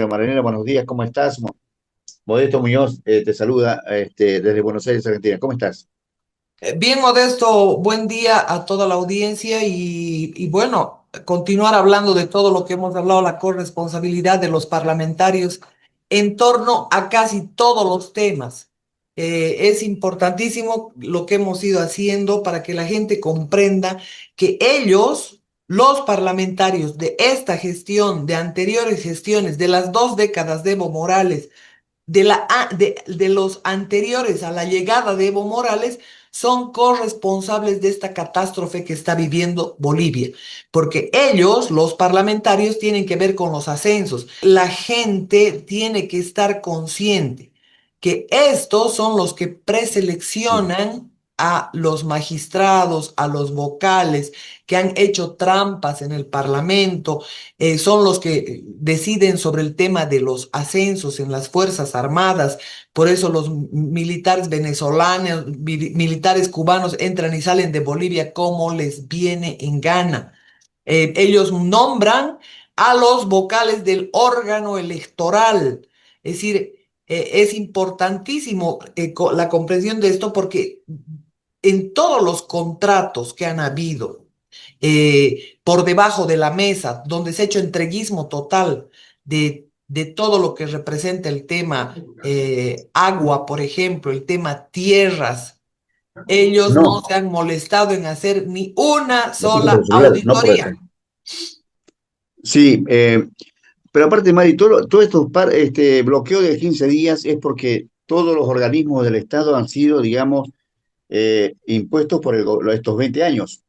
Maranela, buenos días, ¿cómo estás? Modesto Muñoz te saluda desde Buenos Aires, Argentina. ¿Cómo estás? Bien, Modesto, buen día a toda la audiencia y bueno, continuar hablando de todo lo que hemos hablado, la corresponsabilidad de los parlamentarios en torno a casi todos los temas. Es importantísimo lo que hemos ido haciendo para que la gente comprenda que ellos, los parlamentarios de esta gestión, de anteriores gestiones, de las 2 décadas de Evo Morales, de los anteriores a la llegada de Evo Morales, son corresponsables de esta catástrofe que está viviendo Bolivia, porque ellos, los parlamentarios, tienen que ver con los ascensos. La gente tiene que estar consciente que estos son los que Sí. preseleccionan a los magistrados, a los vocales que han hecho trampas en el Parlamento, son los que deciden sobre el tema de los ascensos en las Fuerzas Armadas. Por eso los militares venezolanos, militares cubanos entran y salen de Bolivia como les viene en gana. Ellos nombran a los vocales del órgano electoral. Es decir, es importantísimo la comprensión de esto porque en todos los contratos que han habido por debajo de la mesa, donde se ha hecho entreguismo total de todo lo que representa el tema agua, por ejemplo, el tema tierras. Ellos no No, se han molestado en hacer ni una no se por sola el celular, no por auditoría. el... Sí, pero aparte, Mari, todo esto, bloqueo de 15 días es porque todos los organismos del Estado han sido, digamos, impuestos por estos 20 años.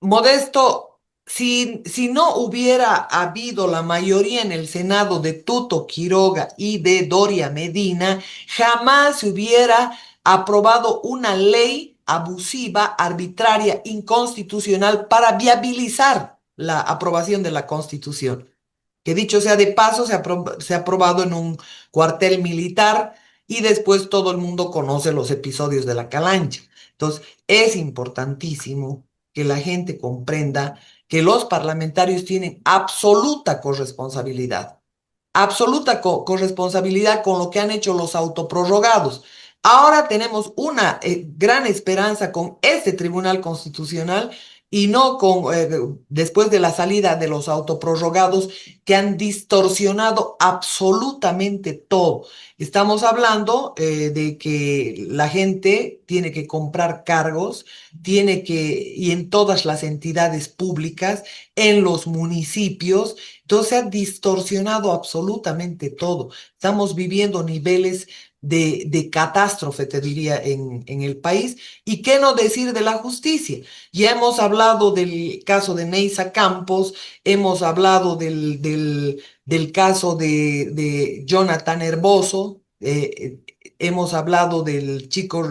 Modesto, si no hubiera habido la mayoría en el Senado de Tuto Quiroga y de Doria Medina, jamás se hubiera aprobado una ley abusiva, arbitraria, inconstitucional para viabilizar la aprobación de la Constitución. Que dicho sea de paso, se ha aprobado en un cuartel militar y después todo el mundo conoce los episodios de la Calancha. Entonces, es importantísimo que la gente comprenda que los parlamentarios tienen absoluta corresponsabilidad con lo que han hecho los autoprorrogados. Ahora tenemos una gran esperanza con este Tribunal Constitucional y no con después de la salida de los autoprorrogados que han distorsionado absolutamente todo. Estamos hablando de que la gente tiene que comprar cargos, y en todas las entidades públicas, en los municipios, entonces se ha distorsionado absolutamente todo. Estamos viviendo niveles de catástrofe, te diría, en el país. ¿Y qué no decir de la justicia? Ya hemos hablado del caso de Neisa Campos, hemos hablado del caso de Jonathan Herboso, hemos hablado del chico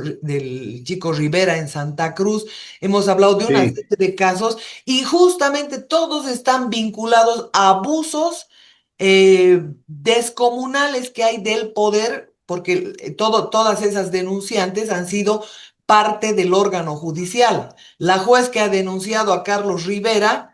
Rivera en Santa Cruz, hemos hablado de una Sí, serie de casos y justamente todos están vinculados a abusos descomunales que hay del poder, porque todas esas denunciantes han sido parte del órgano judicial. La juez que ha denunciado a Carlos Rivera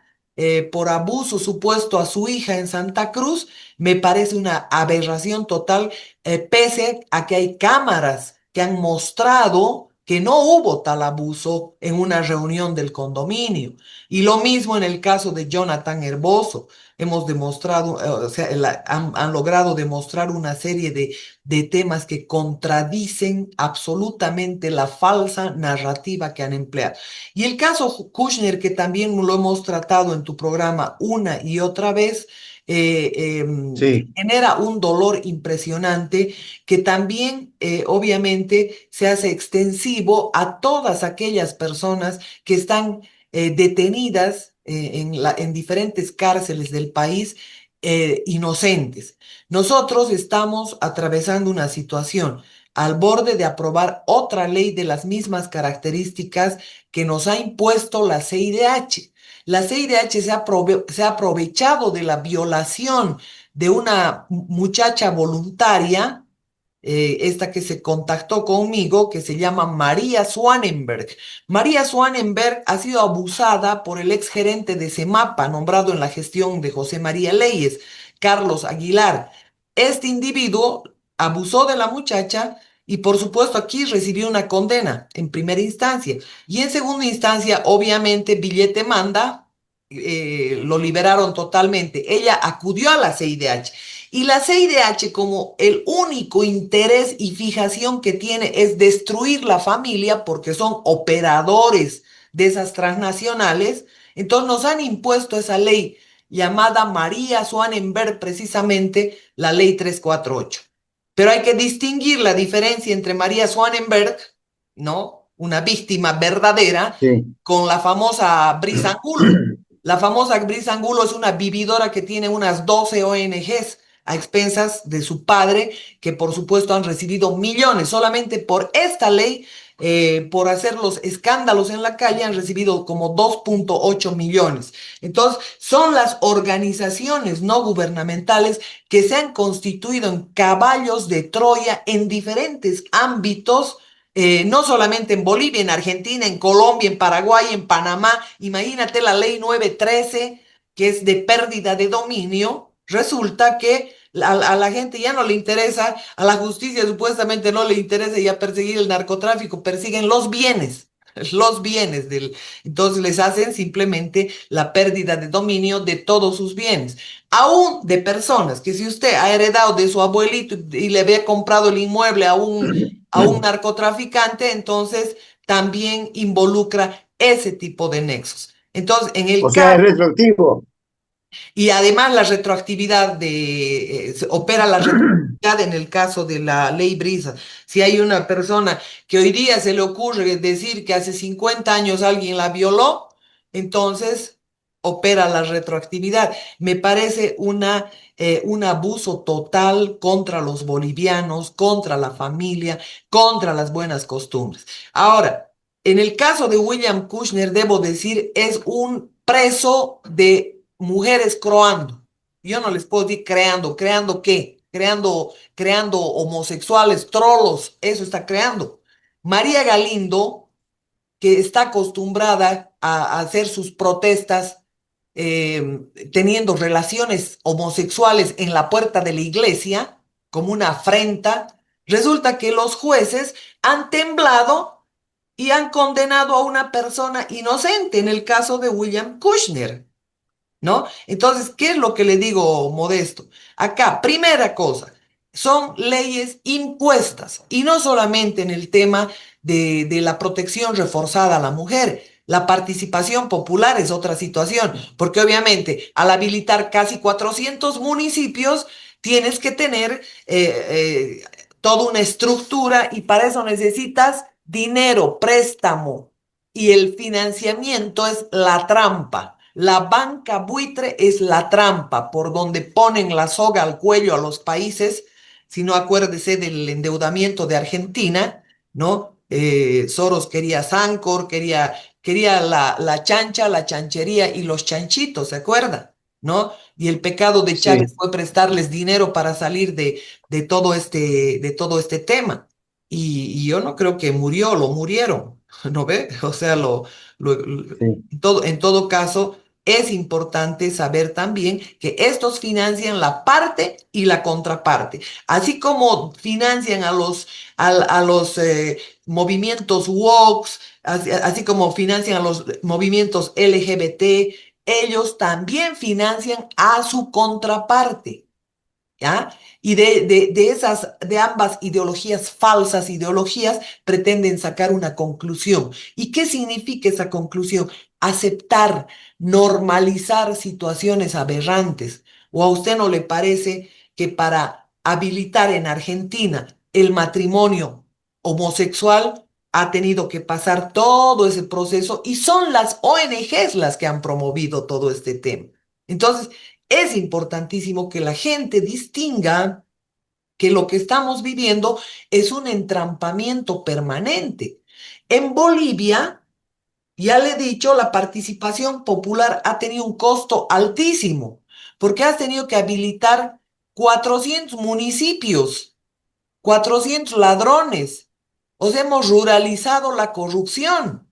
por abuso supuesto a su hija en Santa Cruz, me parece una aberración total, pese a que hay cámaras que han mostrado que no hubo tal abuso en una reunión del condominio. Y lo mismo en el caso de Jonathan Herboso. Hemos demostrado, o sea, han logrado demostrar una serie de temas que contradicen absolutamente la falsa narrativa que han empleado. Y el caso Kushner, que también lo hemos tratado en tu programa una y otra vez, sí. genera un dolor impresionante que también obviamente se hace extensivo a todas aquellas personas que están detenidas en diferentes cárceles del país, inocentes. Nosotros estamos atravesando una situación al borde de aprobar otra ley de las mismas características que nos ha impuesto la CIDH. La CIDH se ha aprovechado de la violación de una muchacha voluntaria, esta que se contactó conmigo, que se llama María Swanenberg. María Swanenberg ha sido abusada por el exgerente de CEMAPA, nombrado en la gestión de José María Leyes, Carlos Aguilar. Este individuo abusó de la muchacha y por supuesto aquí recibió una condena en primera instancia. Y en segunda instancia, obviamente, billete manda, lo liberaron totalmente. Ella acudió a la CIDH. Y la CIDH, como el único interés y fijación que tiene es destruir la familia porque son operadores de esas transnacionales, entonces nos han impuesto esa ley llamada María Swanenberg, precisamente la ley 348. Pero hay que distinguir la diferencia entre María Swanenberg, ¿no? Una víctima verdadera, Sí. con la famosa Brisa Angulo. La famosa Brisa Angulo es una vividora que tiene unas 12 ONGs a expensas de su padre, que por supuesto han recibido millones. Solamente por esta ley, por hacer los escándalos en la calle, han recibido como 2,8 millones. Entonces, son las organizaciones no gubernamentales que se han constituido en caballos de Troya en diferentes ámbitos, no solamente en Bolivia, en Argentina, en Colombia, en Paraguay, en Panamá. Imagínate la ley 913, que es de pérdida de dominio. Resulta que a la gente ya no le interesa, a la justicia supuestamente no le interesa ya perseguir el narcotráfico, persiguen los bienes del, entonces les hacen simplemente la pérdida de dominio de todos sus bienes, aún de personas que si usted ha heredado de su abuelito y le había comprado el inmueble a un narcotraficante, entonces también involucra ese tipo de nexos. Entonces, en el O sea, es caso retroactivo. y además la retroactividad opera la retroactividad en el caso de la ley Brisa. Si hay una persona que hoy día se le ocurre decir que hace 50 años alguien la violó, entonces opera la retroactividad. Me parece un abuso total contra los bolivianos, contra la familia, contra las buenas costumbres. Ahora, en el caso de William Kushner, debo decir, es un preso de mujeres croando. Yo no les puedo decir creando, ¿creando qué? Creando homosexuales, trolos, eso está creando. María Galindo, que está acostumbrada a hacer sus protestas teniendo relaciones homosexuales en la puerta de la iglesia, como una afrenta, resulta que los jueces han temblado y han condenado a una persona inocente en el caso de William Kushner. ¿No? Entonces, ¿qué es lo que le digo, Modesto? Acá, primera cosa, son leyes impuestas y no solamente en el tema de la protección reforzada a la mujer. La participación popular es otra situación, porque obviamente al habilitar casi 400 municipios, tienes que tener toda una estructura y para eso necesitas dinero, préstamo y el financiamiento es la trampa. La banca buitre es la trampa por donde ponen la soga al cuello a los países. Si no, acuérdese del endeudamiento de Argentina, ¿no? Soros quería Sancor, quería la chancha, la chanchería y los chanchitos, ¿se acuerda? ¿No? Y el pecado de Chávez Sí, fue prestarles dinero para salir de todo este tema. Y yo no creo que murió, lo murieron, ¿no ve? O sea, sí, en todo caso, es importante saber también que estos financian la parte y la contraparte, así como financian a los movimientos woke, así como financian a los movimientos LGBT, ellos también financian a su contraparte. ¿Ya? Y de ambas ideologías, falsas ideologías, pretenden sacar una conclusión. ¿Y qué significa esa conclusión? Aceptar, normalizar situaciones aberrantes. ¿O a usted no le parece que para habilitar en Argentina el matrimonio homosexual ha tenido que pasar todo ese proceso y son las ONGs las que han promovido todo este tema? Entonces, es importantísimo que la gente distinga que lo que estamos viviendo es un entrampamiento permanente. En Bolivia, ya le he dicho, la participación popular ha tenido un costo altísimo, porque has tenido que habilitar 400 municipios, 400 ladrones. Os hemos ruralizado la corrupción.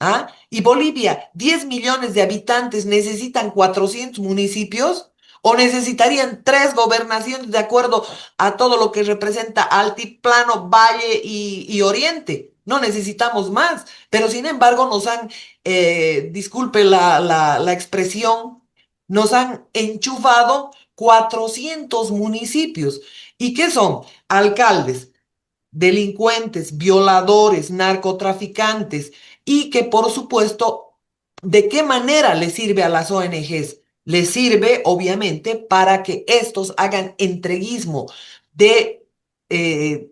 ¿Ah? Y Bolivia, 10 millones de habitantes necesitan 400 municipios. ¿O necesitarían tres gobernaciones de acuerdo a todo lo que representa altiplano, valle y oriente? No necesitamos más, pero sin embargo nos han, disculpe la expresión, nos han enchufado 400 municipios. ¿Y qué son? Alcaldes, delincuentes, violadores, narcotraficantes y que por supuesto, ¿de qué manera le sirve a las ONGs? Les sirve obviamente para que estos hagan entreguismo de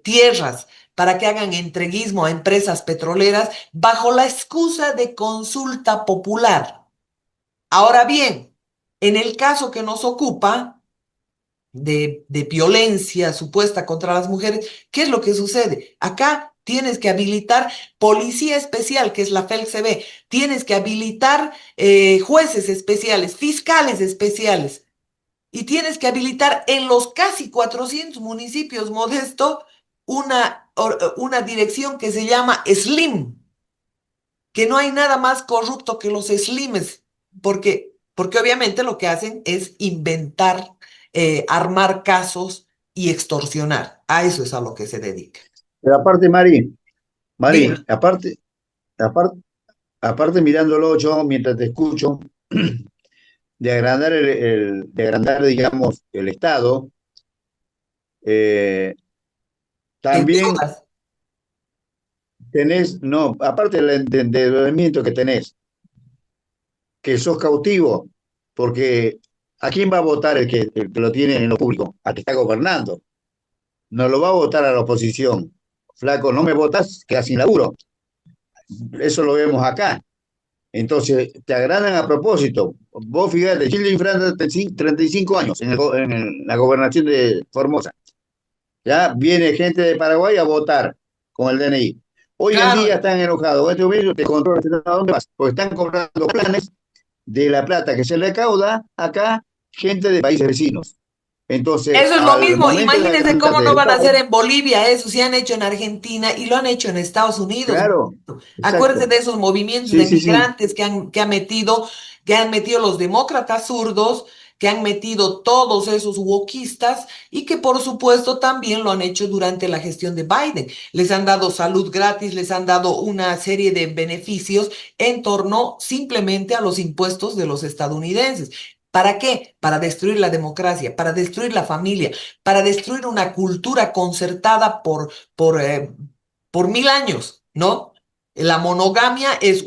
tierras, para que hagan entreguismo a empresas petroleras bajo la excusa de consulta popular. Ahora bien, en el caso que nos ocupa, de violencia supuesta contra las mujeres, ¿qué es lo que sucede? Acá tienes que habilitar policía especial, que es la FELCB, tienes que habilitar jueces especiales, fiscales especiales, y tienes que habilitar en los casi 400 municipios, Modesto, una dirección que se llama SLIM, que no hay nada más corrupto que los slimes, porque obviamente lo que hacen es inventar, armar casos y extorsionar. A eso es a lo que se dedica. Pero aparte, Mari, Dígame. aparte, aparte mirándolo yo mientras te escucho, de agrandar, digamos, el Estado, eh, En también deudas. tenés, no, aparte del endeudamiento que tenés, que sos cautivo, porque ¿a quién va a votar el que lo tiene en lo público? A que está gobernando. No lo va a votar a la oposición. Flaco, no me votas, quedas sin laburo. Eso lo vemos acá. Entonces, te agradan a propósito. Vos fíjate, Chile infranta 35 años en la gobernación de Formosa. Ya viene gente de Paraguay a votar con el DNI. Hoy en día Claro, están enojados. Este gobierno te controla a dónde vas, porque están cobrando planes de la plata que se recauda acá gente de países vecinos. Entonces, eso es lo al mismo. momento de Imagínense cómo agrandarte no el van a hacer Estado, en Bolivia eso, si han hecho en Argentina y lo han hecho en Estados Unidos. claro, Acuérdense exacto. de esos movimientos Sí, de sí, sí. migrantes que han metido los demócratas zurdos, que han metido todos esos wokistas y que por supuesto también lo han hecho durante la gestión de Biden. Les han dado salud gratis, les han dado una serie de beneficios en torno simplemente a los impuestos de los estadounidenses. ¿Para qué? Para destruir la democracia, para destruir la familia, para destruir una cultura concertada por 1000 años, ¿no? La monogamia es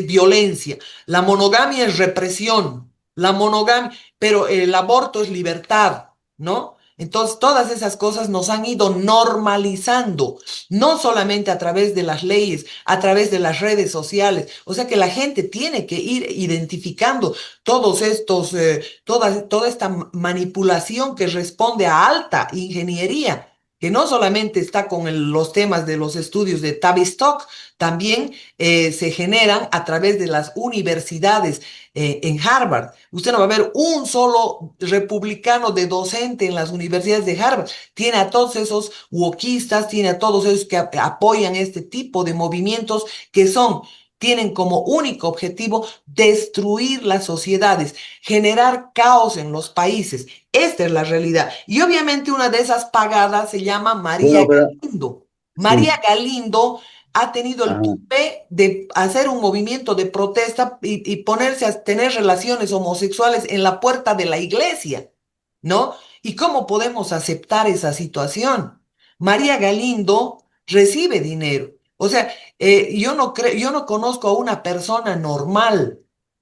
violencia, la monogamia es represión, la monogamia, pero el aborto es libertad, ¿no? Entonces, todas esas cosas nos han ido normalizando, no solamente a través de las leyes, a través de las redes sociales. O sea que la gente tiene que ir identificando todos estos, toda esta manipulación que responde a alta ingeniería, que no solamente está con los temas de los estudios de Tavistock, también se generan a través de las universidades en Harvard. Usted no va a ver un solo republicano de docente en las universidades de Harvard. Tiene a todos esos wokistas, tiene a todos esos que apoyan este tipo de movimientos que tienen como único objetivo destruir las sociedades, generar caos en los países. Esta es la realidad. Y obviamente una de esas pagadas se llama María Bueno, pero Galindo. María sí. Galindo ha tenido el Ajá. tupé de hacer un movimiento de protesta y ponerse a tener relaciones homosexuales en la puerta de la iglesia, ¿no? ¿Y cómo podemos aceptar esa situación? María Galindo recibe dinero. O sea, yo no conozco a una persona normal,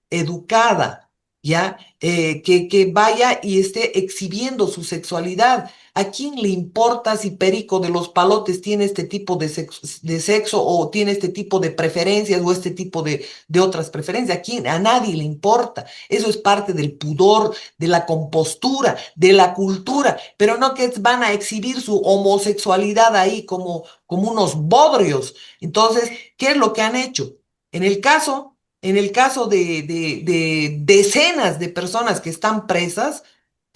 educada, ¿ya? Que vaya y esté exhibiendo su sexualidad. ¿A quién le importa si Perico de los Palotes tiene este tipo de sexo o tiene este tipo de preferencias o este tipo de otras preferencias? A nadie le importa. Eso es parte del pudor, de la compostura, de la cultura, pero no que van a exhibir su homosexualidad ahí como unos bodrios. Entonces, ¿qué es lo que han hecho? En el caso, en el caso de decenas de personas que están presas,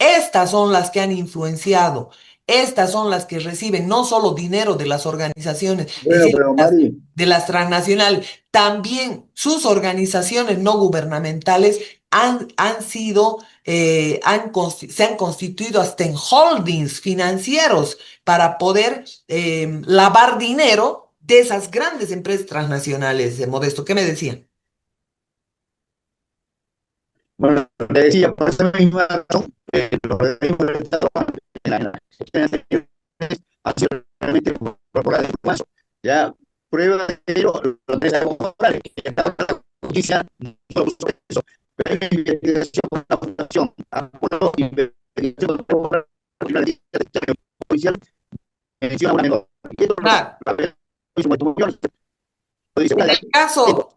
estas son las que han influenciado, estas son las que reciben no solo dinero de las organizaciones, es Bueno, decir, pero Mari, de las transnacionales, también sus organizaciones no gubernamentales se han constituido hasta en holdings financieros para poder lavar dinero de esas grandes empresas transnacionales, Modesto. ¿Qué me decía? Bueno, le decía, por esa misma razón, los organismos del Estado, las elecciones han sido realmente corporales de paso. Ya prueba de ello, lo que sabemos ahora, que está la justicia no solo sobre eso, pero hay una investigación con la fundación, acuerdo de investigación con la policial, menciona una menor. Y esto Claro. lo dice En una el caso,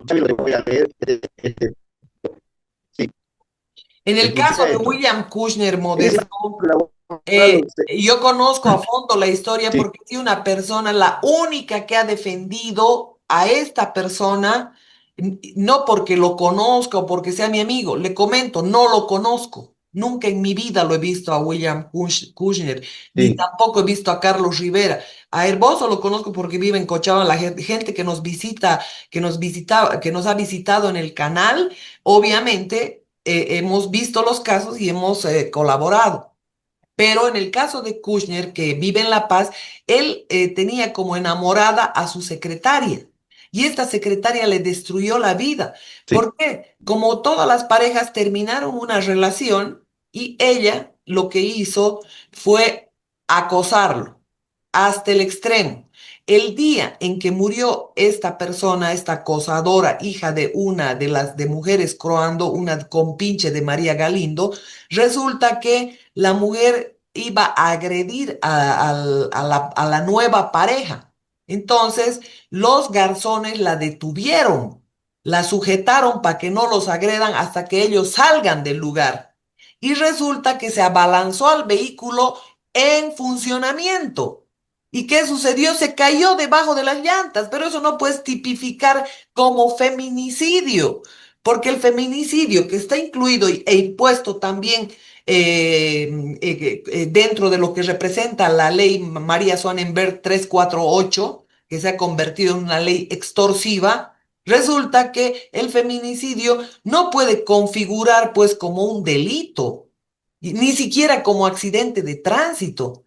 ¿sabe lo que voy a leer? Sí, en el escuché caso de esto. William Kushner, En ese Modesto, marco laboral, yo conozco a fondo la historia sí, porque sí, una persona, la única que ha defendido a esta persona, no porque lo conozca o porque sea mi amigo, le comento, no lo conozco. Nunca en mi vida lo he visto a William Kushner, ni sí, tampoco he visto a Carlos Rivera. A Herboso lo conozco porque vive en Cochabamba, la gente que nos visita, que nos ha visitado en el canal, obviamente hemos visto los casos y hemos colaborado. Pero en el caso de Kushner, que vive en La Paz, él tenía como enamorada a su secretaria y esta secretaria le destruyó la vida. sí. ¿Por qué? Como todas las parejas terminaron una relación y ella lo que hizo fue acosarlo hasta el extremo. El día en que murió esta persona, esta acosadora, hija de una de las de mujeres croando, una compinche de María Galindo, resulta que la mujer iba a agredir a la nueva pareja. Entonces, los garzones la detuvieron, la sujetaron para que no los agredan hasta que ellos salgan del lugar. Y resulta que se abalanzó al vehículo en funcionamiento. ¿Y qué sucedió? Se cayó debajo de las llantas, pero eso no puedes tipificar como feminicidio, porque el feminicidio que está incluido e impuesto también dentro de lo que representa la ley María Swanenberg 348, que se ha convertido en una ley extorsiva, resulta que el feminicidio no puede configurar pues como un delito, ni siquiera como accidente de tránsito.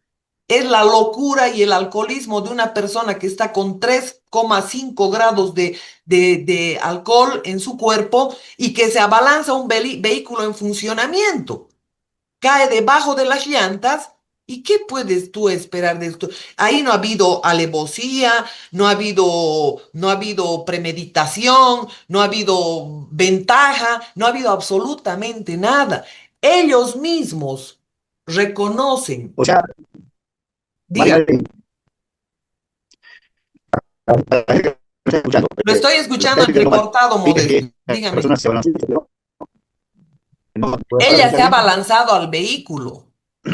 Es la locura y el alcoholismo de una persona que está con 3,5 grados de alcohol en su cuerpo y que se abalanza un vehículo en funcionamiento, cae debajo de las llantas. ¿Y qué puedes tú esperar de esto? Ahí no ha habido alevosía, no ha habido premeditación, no ha habido ventaja, no ha habido absolutamente nada. Ellos mismos reconocen, O sea, diga, María, para la gente que está escuchando, lo estoy la escuchando gente que no entrecortado, dice Modesto, que las dígame. personas se van a no puede Ella se escuchar ha bien. abalanzado al vehículo.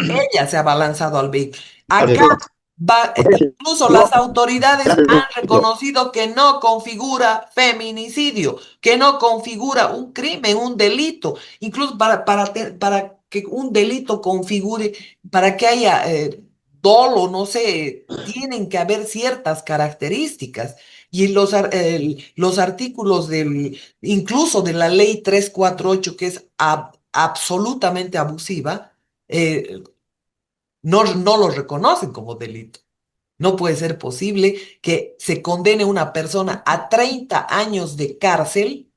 Ella se ha abalanzado al vehículo. Ah, Acá después, o sea, que incluso las yo, autoridades delante han de eso, reconocido que no configura feminicidio, que no configura un crimen, un delito. Incluso para que un delito configure, para que haya dolo, no sé, tienen que haber ciertas características. Y los artículos incluso de la ley 348 que es absolutamente abusiva, eh, no los reconocen como delito. No puede ser posible que se condene a una persona a 30 años de cárcel,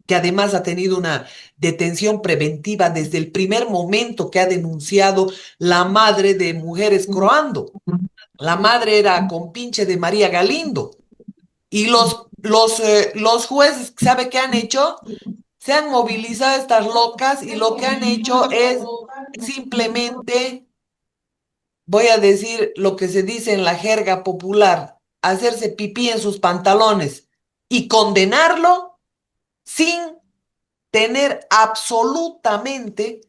que además ha tenido una detención preventiva desde el primer momento que ha denunciado la madre de Mujeres Croando. La madre era compinche de María Galindo. Y los jueces, ¿sabe qué han hecho? Se han movilizado estas locas y lo que han hecho es simplemente, voy a decir lo que se dice en la jerga popular, hacerse pipí en sus pantalones y condenarlo sin tener absolutamente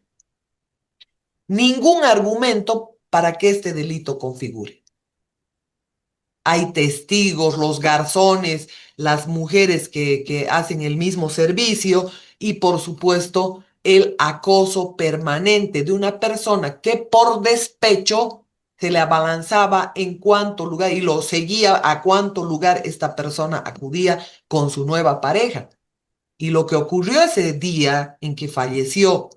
ningún argumento para que este delito configure. Hay testigos, los garzones, las mujeres que hacen el mismo servicio y por supuesto el acoso permanente de una persona que por despecho se le abalanzaba en cuánto lugar y lo seguía a cuánto lugar esta persona acudía con su nueva pareja. Y lo que ocurrió ese día en que falleció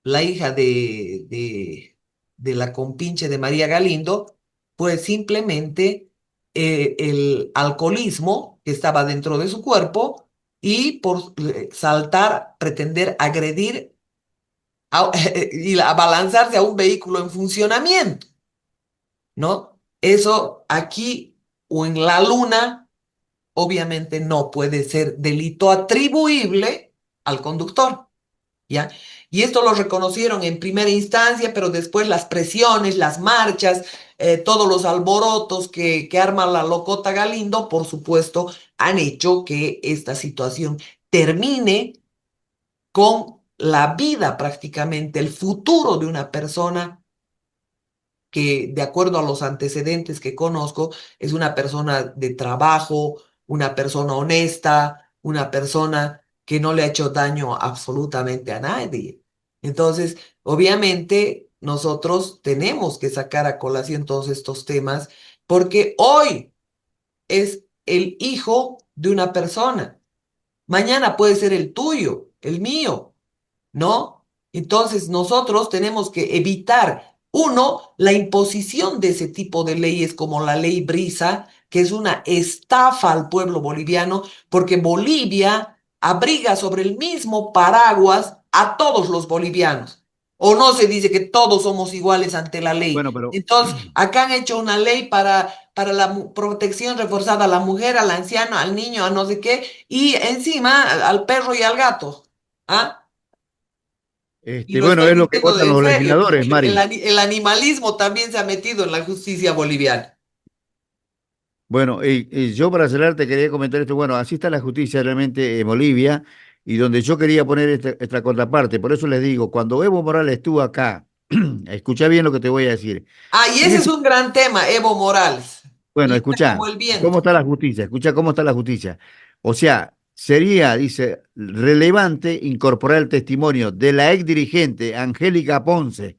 la hija de la compinche de María Galindo, pues simplemente el alcoholismo que estaba dentro de su cuerpo y por saltar, pretender agredir y abalanzarse a un vehículo en funcionamiento, ¿no? Eso aquí o en la luna, obviamente no puede ser delito atribuible al conductor. ¿Ya? Y esto lo reconocieron en primera instancia, pero después las presiones, las marchas, todos los alborotos que arma la locota Galindo, por supuesto, han hecho que esta situación termine con la vida prácticamente, el futuro de una persona que, de acuerdo a los antecedentes que conozco, es una persona de trabajo, una persona honesta, una persona que no le ha hecho daño absolutamente a nadie. Entonces, obviamente, nosotros tenemos que sacar a colación todos estos temas porque hoy es el hijo de una persona. Mañana puede ser el tuyo, el mío. ¿No? Entonces nosotros tenemos que evitar, uno, la imposición de ese tipo de leyes como la ley Brisa, que es una estafa al pueblo boliviano, porque Bolivia abriga sobre el mismo paraguas a todos los bolivianos. O no se dice que todos somos iguales ante la ley. Bueno, pero Entonces, acá han hecho una ley para la protección reforzada a la mujer, al anciano, al niño, a no sé qué, y encima al perro y al gato. ¿Ah? Y lo bueno, estoy es lo que diciendo votan en los serio, legisladores, porque Mari. el animalismo también se ha metido en la justicia boliviana. Bueno, y yo para cerrar te quería comentar esto. Bueno, así está la justicia realmente en Bolivia y donde yo quería poner esta contraparte. Por eso les digo, cuando Evo Morales estuvo acá, escucha bien lo que te voy a decir. Ah, y En ese es ese, un gran tema, Evo Morales. bueno, Y está como escucha, el ¿cómo viento. está la justicia? Escucha cómo está la justicia. O sea, sería, dice, relevante incorporar el testimonio de la ex dirigente Angélica Ponce,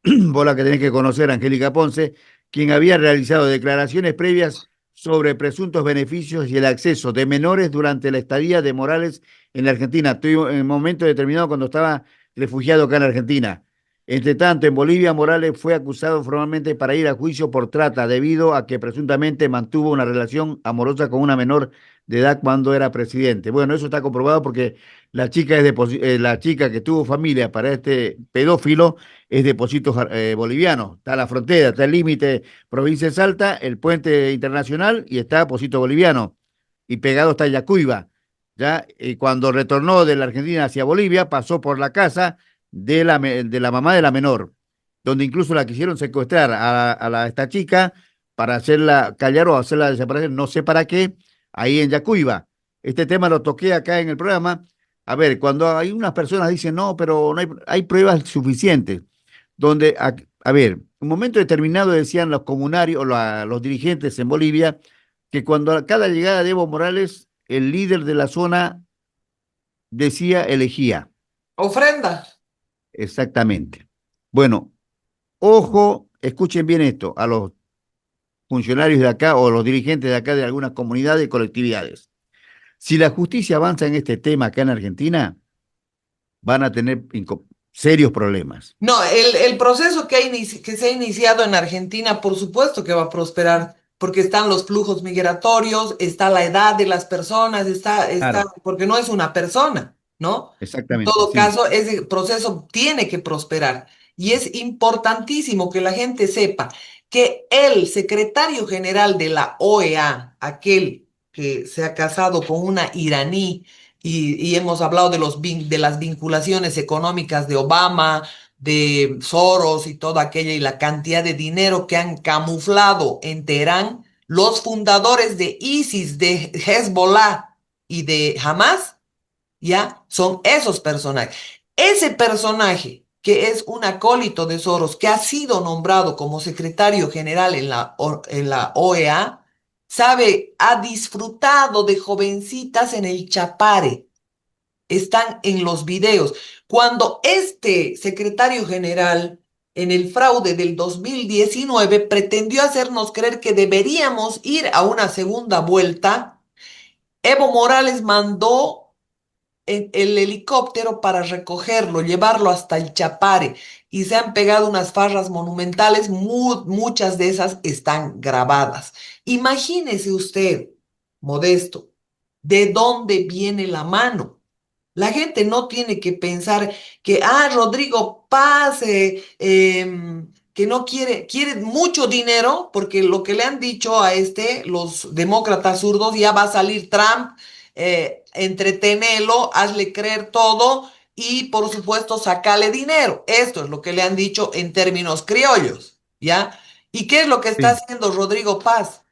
vos la que tenés que conocer, Angélica Ponce, quien había realizado declaraciones previas sobre presuntos beneficios y el acceso de menores durante la estadía de Morales en la Argentina, en un momento determinado cuando estaba refugiado acá en Argentina. Entre tanto, en Bolivia, Morales fue acusado formalmente para ir a juicio por trata debido a que presuntamente mantuvo una relación amorosa con una menor de edad cuando era presidente. Bueno, eso está comprobado porque la chica que tuvo familia para este pedófilo es de Pocitos boliviano. Está la frontera, está el límite provincia de Salta, el puente internacional y está Pocito boliviano. Y pegado está Yacuiba. ¿Ya? Y cuando retornó de la Argentina hacia Bolivia, pasó por la casa de la mamá de la menor, donde incluso la quisieron secuestrar esta chica para hacerla callar o hacerla desaparecer, no sé para qué, ahí en Yacuiba. Este tema lo toqué acá en el programa. A ver, cuando hay unas personas dicen, no, pero no hay pruebas suficientes donde, a ver, un momento determinado decían los comunarios o los dirigentes en Bolivia que cuando a cada llegada de Evo Morales, el líder de la zona decía, elegía, Ofrenda. exactamente. Bueno, ojo, escuchen bien esto, a los funcionarios de acá o los dirigentes de acá de algunas comunidades y colectividades. Si la justicia avanza en este tema acá en Argentina, van a tener serios problemas. No, el proceso que se ha iniciado en Argentina, por supuesto que va a prosperar, porque están los flujos migratorios, está la edad de las personas, Claro, porque no es una persona, ¿no? En exactamente, todo sí. caso, ese proceso tiene que prosperar. Y es importantísimo que la gente sepa que el secretario general de la OEA, aquel que se ha casado con una iraní, y hemos hablado de de las vinculaciones económicas de Obama, de Soros y toda aquella y la cantidad de dinero que han camuflado en Teherán, los fundadores de ISIS, de Hezbollah y de Hamas, ya son esos personajes. Ese personaje que es un acólito de Soros, que ha sido nombrado como secretario general en en la OEA, sabe, ha disfrutado de jovencitas en el Chapare, están en los videos. Cuando este secretario general en el fraude del 2019 pretendió hacernos creer que deberíamos ir a una segunda vuelta, Evo Morales mandó el helicóptero para recogerlo, llevarlo hasta el Chapare y se han pegado unas farras monumentales, muchas de esas están grabadas. Imagínese usted, Modesto, ¿de dónde viene la mano? La gente no tiene que pensar que, Rodrigo Paz, que no quiere mucho dinero, porque lo que le han dicho a los demócratas zurdos, ya va a salir Trump, entretenelo, hazle creer todo y por supuesto sacale dinero. Esto es lo que le han dicho en términos criollos, ¿ya? ¿Y qué es lo que está Sí, haciendo Rodrigo Paz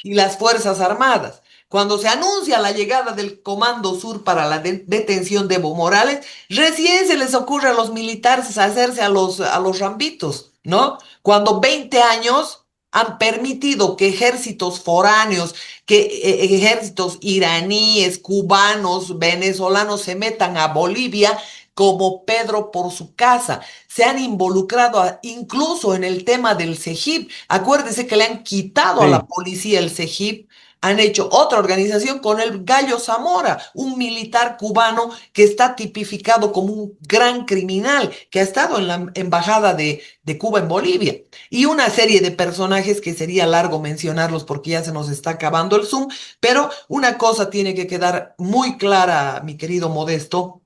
y las Fuerzas Armadas? Cuando se anuncia la llegada del Comando Sur para la detención de Evo Morales, recién se les ocurre a los militares hacerse a los rambitos, ¿no? Cuando 20 años han permitido que ejércitos foráneos, que ejércitos iraníes, cubanos, venezolanos se metan a Bolivia como Pedro por su casa. Se han involucrado incluso en el tema del CEGIP. Acuérdese que le han quitado a la sí, policía el CEGIP, han hecho otra organización con el Gallo Zamora, un militar cubano que está tipificado como un gran criminal, que ha estado en la embajada de Cuba en Bolivia. Y una serie de personajes que sería largo mencionarlos porque ya se nos está acabando el Zoom, pero una cosa tiene que quedar muy clara, mi querido Modesto,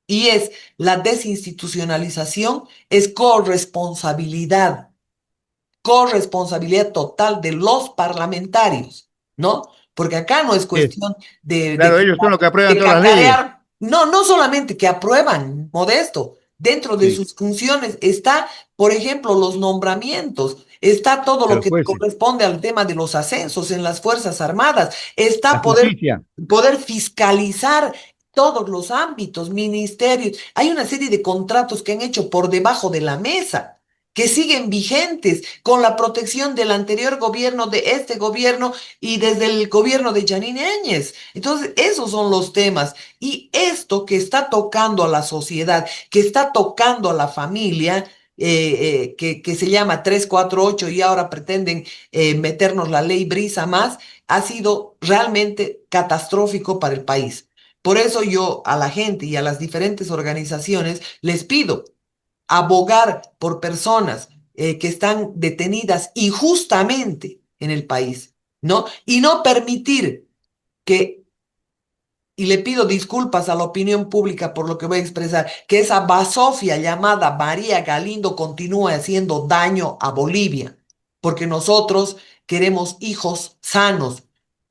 y es la desinstitucionalización, es corresponsabilidad total de los parlamentarios, ¿no? Porque acá no es es. cuestión de, de, Claro, ellos son los que aprueban de todas las leyes. cacarear, no, no solamente que aprueban, Modesto, dentro de Sí, sus funciones está, por ejemplo, los nombramientos, está todo de lo los que jueces. corresponde al tema de los ascensos en las Fuerzas Armadas, está La justicia. poder fiscalizar todos los ámbitos, ministerios. Hay una serie de contratos que han hecho por debajo de la mesa que siguen vigentes con la protección del anterior gobierno, de este gobierno y desde el gobierno de Janine Áñez. Entonces, esos son los temas. Y esto que está tocando a la sociedad, que está tocando a la familia, que se llama 348 y ahora pretenden meternos la ley Brisa más, ha sido realmente catastrófico para el país. Por eso yo a la gente y a las diferentes organizaciones les pido abogar por personas que están detenidas injustamente en el país, ¿no? Y no permitir que, y le pido disculpas a la opinión pública por lo que voy a expresar, que esa basofia llamada María Galindo continúe haciendo daño a Bolivia, porque nosotros queremos hijos sanos,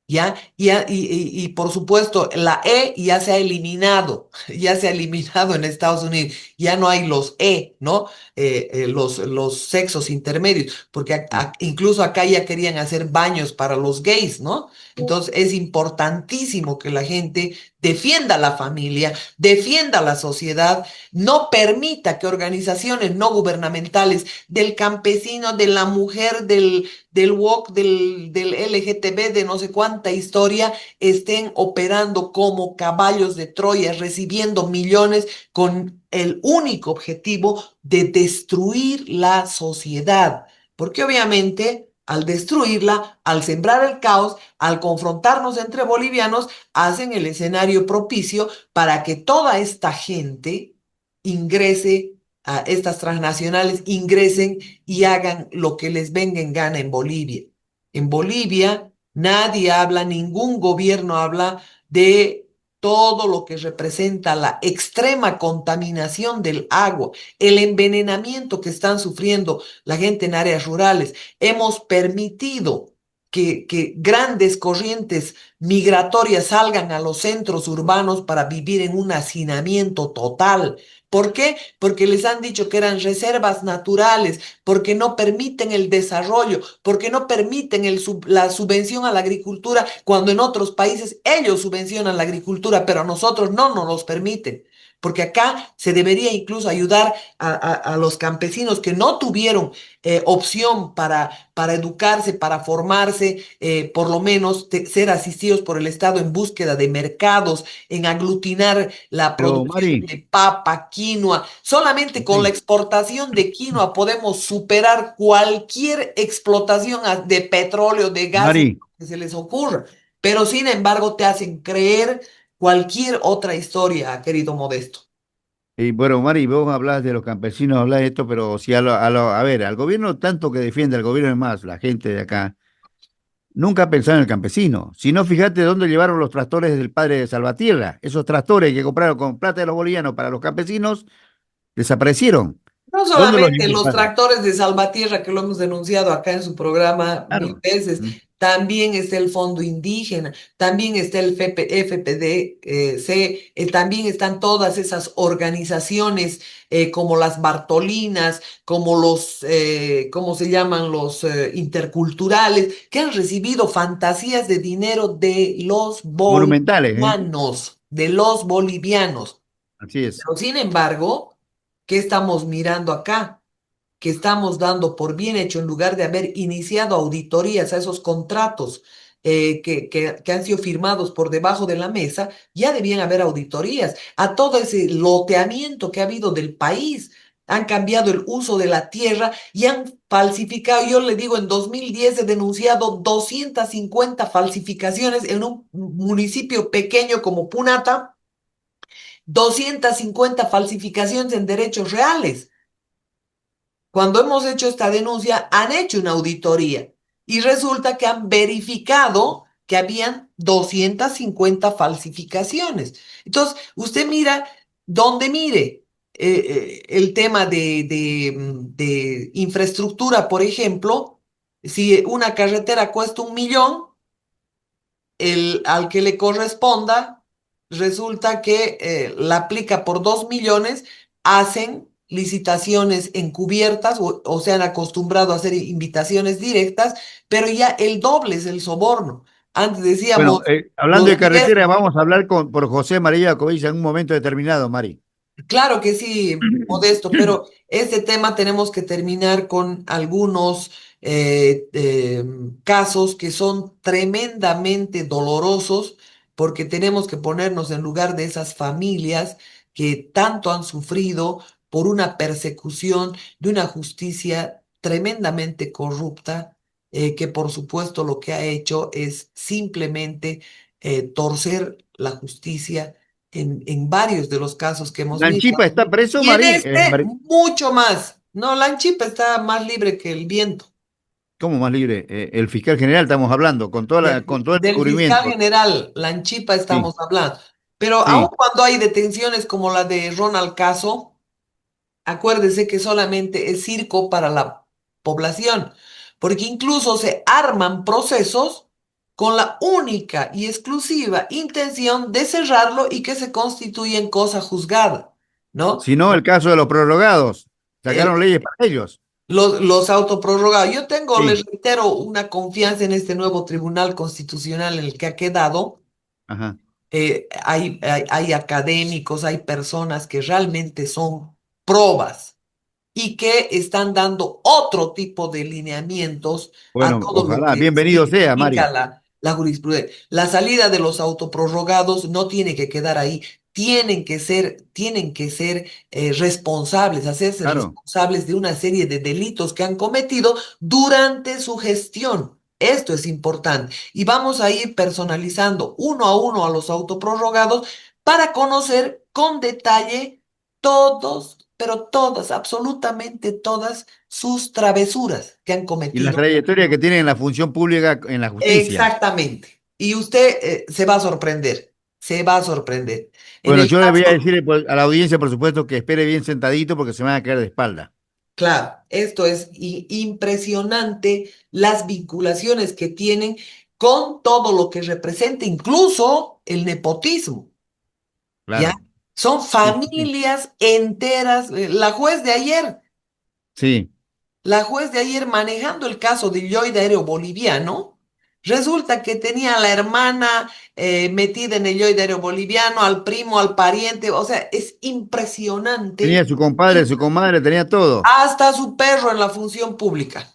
¿ya? Y por supuesto, la E ya se ha eliminado, ya se ha eliminado en Estados Unidos, ya no hay los ¿no? Los sexos intermedios, porque incluso acá ya querían hacer baños para los gays, ¿no? Entonces es importantísimo que la gente defienda la familia, defienda la sociedad, no permita que organizaciones no gubernamentales del campesino, de la mujer, del WOC, del LGTB, de no sé cuánta historia, estén operando como caballos de Troya, recibiendo millones con el único objetivo de destruir la sociedad. Porque obviamente al destruirla, al sembrar el caos, al confrontarnos entre bolivianos, hacen el escenario propicio para que toda esta gente ingrese, a estas transnacionales ingresen y hagan lo que les venga en gana en Bolivia. En Bolivia nadie habla, ningún gobierno habla de todo lo que representa la extrema contaminación del agua, el envenenamiento que están sufriendo la gente en áreas rurales. Hemos permitido que grandes corrientes migratorias salgan a los centros urbanos para vivir en un hacinamiento total. ¿Por qué? Porque les han dicho que eran reservas naturales, porque no permiten el desarrollo, porque no permiten la subvención a la agricultura, cuando en otros países ellos subvencionan la agricultura, pero a nosotros no nos los permiten. Porque acá se debería incluso ayudar a los campesinos que no tuvieron opción para educarse, para formarse, por lo menos ser asistidos por el Estado en búsqueda de mercados, en aglutinar la Pero, producción Mari, de papa, quinoa. Solamente con la sí, exportación de quinoa podemos superar cualquier explotación de petróleo, de gas, Mari, que se les ocurra. Pero sin embargo te hacen creer cualquier otra historia, querido Modesto. Y bueno, Mari, vos hablas de los campesinos, hablas de esto, pero si a ver, al gobierno tanto que defiende, al gobierno es más, la gente de acá, nunca ha pensado en el campesino. Si no, fíjate dónde llevaron los tractores del padre de Salvatierra. Esos tractores que compraron con plata de los bolivianos para los campesinos desaparecieron. No ¿Dónde los solamente llevó el los padre? tractores de Salvatierra, que lo hemos denunciado acá en su programa mil Claro. veces, Mm. también está el Fondo Indígena, también está el FPD-C, también están todas esas organizaciones como las Bartolinas, como ¿cómo se llaman? Los interculturales, que han recibido fantasías de dinero Monumentales, ¿eh? de los bolivianos. Así es. Pero sin embargo, ¿qué estamos mirando acá? Que estamos dando por bien hecho en lugar de haber iniciado auditorías a esos contratos que han sido firmados por debajo de la mesa, ya debían haber auditorías a todo ese loteamiento que ha habido del país. Han cambiado el uso de la tierra y han falsificado. Yo le digo, en 2010 he denunciado 250 falsificaciones en un municipio pequeño como Punata, 250 falsificaciones en derechos reales. Cuando hemos hecho esta denuncia, han hecho una auditoría y resulta que han verificado que habían 250 falsificaciones. Entonces, usted mira, donde mire el tema de infraestructura, por ejemplo, si una carretera cuesta 1 millón, al que le corresponda, resulta que la aplica por 2 millones, hacen licitaciones encubiertas o se han acostumbrado a hacer invitaciones directas, pero ya el doble es el soborno. Antes Bueno, decíamos, hablando los de 10. carretera, vamos a hablar por José María Jacobilla en un momento determinado, Mari. Claro que sí, Modesto, pero este tema tenemos que terminar con algunos casos que son tremendamente dolorosos porque tenemos que ponernos en lugar de esas familias que tanto han sufrido por una persecución de una justicia tremendamente corrupta, que por supuesto lo que ha hecho es simplemente torcer la justicia en varios de los casos que hemos ¿Lanchipa mirado. está preso, Y en Mari? este, mucho más. No, la Anchipa está más libre que el viento. ¿Cómo más libre? El fiscal general estamos hablando, con todo el Del fiscal descubrimiento. general, la Anchipa Sí, estamos hablando. Pero aun sí. cuando hay detenciones como la de Ronald Caso, acuérdese que solamente es circo para la población, porque incluso se arman procesos con la única y exclusiva intención de cerrarlo y que se constituya en cosa juzgada, ¿no? Si no, el caso de los prorrogados. Sacaron El, leyes para ellos. los autoprorrogados. Yo tengo, Sí. les reitero, una confianza en este nuevo Tribunal Constitucional en el que ha quedado. Ajá. Hay académicos, hay personas que realmente son probas y que están dando otro tipo de lineamientos a Bueno, todo lo ojalá. que Bienvenido sea, significa Mari. la jurisprudencia. La salida de los autoprorrogados no tiene que quedar ahí. Tienen que ser responsables, hacerse Claro. responsables de una serie de delitos que han cometido durante su gestión. Esto es importante. Y vamos a ir personalizando uno a uno a los autoprorrogados para conocer con detalle todos, pero todas, absolutamente todas sus travesuras que han Y la cometido. trayectoria que tienen en la función pública en la justicia. Exactamente. Y usted se va a sorprender, se va a sorprender. En Bueno, el yo le voy a caso, decir pues, a la audiencia, por supuesto, que espere bien sentadito porque se van a caer de espalda. claro, esto es impresionante, las vinculaciones que tienen con todo lo que representa, incluso el nepotismo, ¿ya? Claro. Son Sí, sí, sí. familias enteras. Sí. La juez de ayer manejando el caso del yoide aéreo boliviano, resulta que tenía a la hermana metida en el yoide aéreo boliviano, al primo, al pariente, o sea, es Tenía impresionante. su compadre, Y su comadre, tenía todo. hasta su perro en la función pública.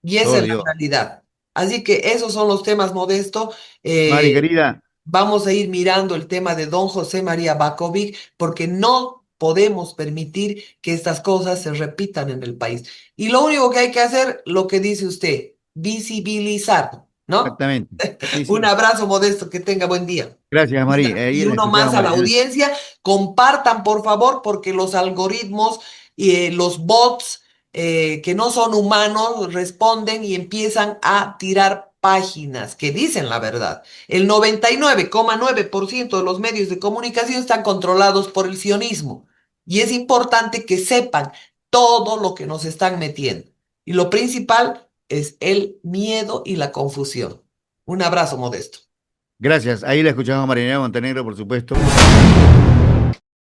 Y esa Oh, es la Dios. realidad. Así que esos son los temas modestos. Mari, Eh, querida, Vamos a ir mirando el tema de don José María Bakovic porque no podemos permitir que estas cosas se repitan en el país. Y lo único que hay que hacer, lo que dice usted, visibilizar, ¿no? Exactamente. Sí, Un sí. abrazo modesto, que tenga buen día. Gracias, Mari. Ahí Y la uno más escuchamos, a la María. audiencia, compartan por favor, porque los algoritmos y los bots que no son humanos responden y empiezan a tirar páginas que dicen la verdad. El 99,9% de los medios de comunicación están controlados por el sionismo y es importante que sepan todo lo que nos están metiendo. Y lo principal es el miedo y la confusión. Un abrazo modesto. Gracias. Ahí la escuchamos, María Montenegro, por supuesto.